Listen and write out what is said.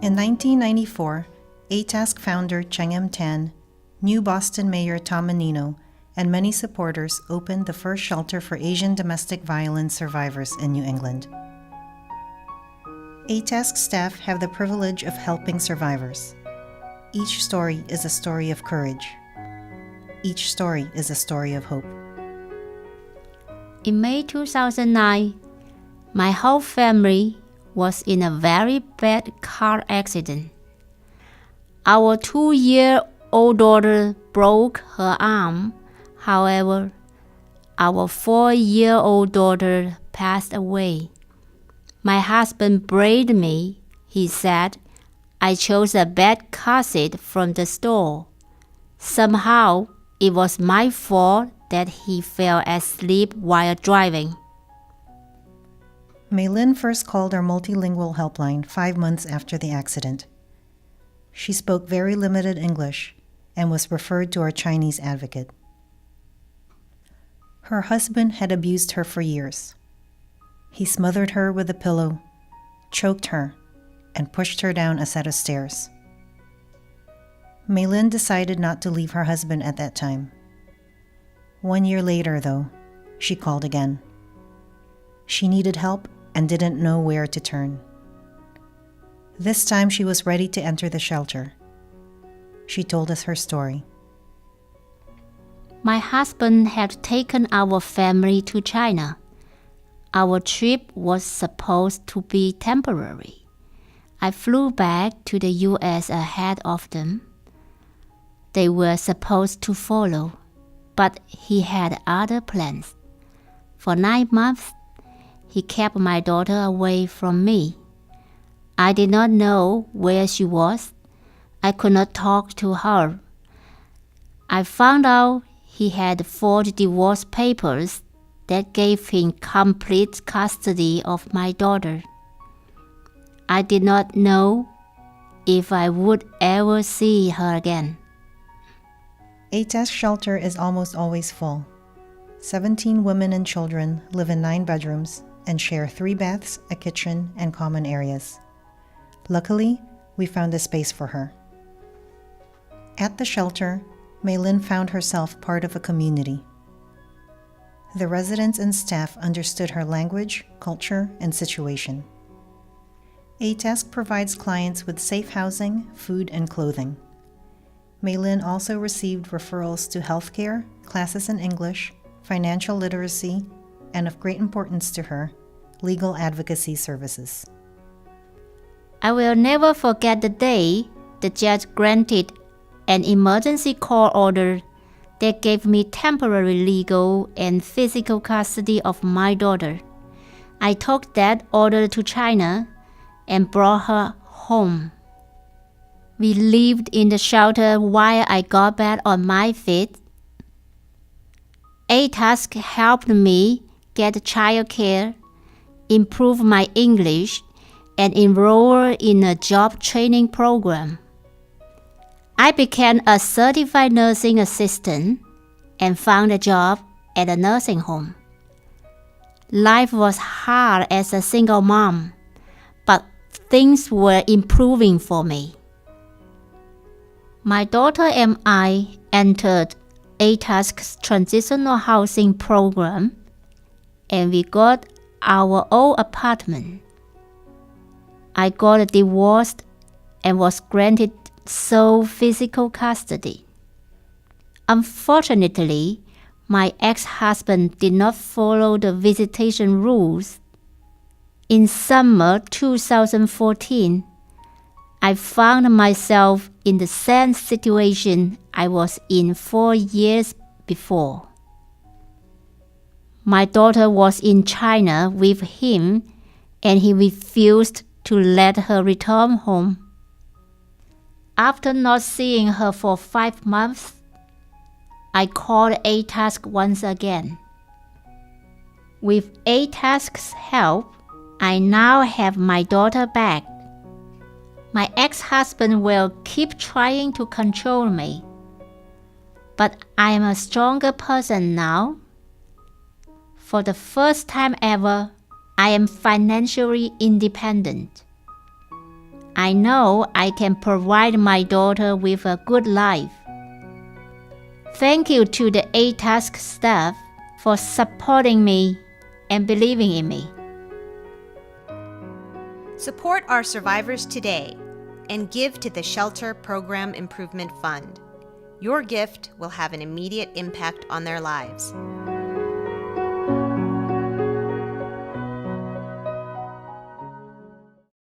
In 1994, ATASK founder Cheng M. Tan, new Boston Mayor Tom Menino, and many supporters opened the first shelter for Asian domestic violence survivors in New England. ATASK staff have the privilege of helping survivors. Each story is a story of courage. Each story is a story of hope. In May 2009, my whole family was in a very bad car accident. Our 2-year-old daughter broke her arm. However, our 4-year-old daughter passed away. My husband blamed me. He said, I chose a bad car seat from the store. Somehow, it was my fault that he fell asleep while driving. Mei Lin first called our multilingual helpline 5 months after the accident. She spoke very limited English and was referred to our Chinese advocate. Her husband had abused her for years. He smothered her with a pillow, choked her, and pushed her down a set of stairs. Mei Lin decided not to leave her husband at that time. 1 year later, though, she called again. She needed help and didn't know where to turn. This time she was ready to enter the shelter. She told us her story. My husband had taken our family to China. Our trip was supposed to be temporary. I flew back to the US ahead of them. They were supposed to follow, but he had other plans. For 9 months, he kept my daughter away from me. I did not know where she was. I could not talk to her. I found out he had forged divorce papers that gave him complete custody of my daughter. I did not know if I would ever see her again. ATASK shelter is almost always full. 17 women and children live in 9 bedrooms and share 3 baths, a kitchen, and common areas. Luckily, we found a space for her. At the shelter, Mei Lin found herself part of a community. The residents and staff understood her language, culture, and situation. ATASK provides clients with safe housing, food, and clothing. Mei Lin also received referrals to healthcare, classes in English, financial literacy, and of great importance to her, legal advocacy services. I will never forget the day the judge granted an emergency court order that gave me temporary legal and physical custody of my daughter. I took that order to China and brought her home. We lived in the shelter while I got back on my feet. ATASK helped me get childcare, improve my English, and enroll in a job training program. I became a certified nursing assistant and found a job at a nursing home. Life was hard as a single mom, but things were improving for me. My daughter and I entered ATASK's transitional housing program, and we got our own apartment. I got divorced and was granted sole physical custody. Unfortunately, my ex-husband did not follow the visitation rules. In summer 2014, I found myself in the same situation I was in 4 years before. My daughter was in China with him, and he refused to let her return home. After not seeing her for 5 months, I called ATASK once again. With ATASK's help, I now have my daughter back. My ex-husband will keep trying to control me, but I am a stronger person now. For the first time ever, I am financially independent. I know I can provide my daughter with a good life. Thank you to the ATASK staff for supporting me and believing in me. Support our survivors today and give to the Shelter Program Improvement Fund. Your gift will have an immediate impact on their lives.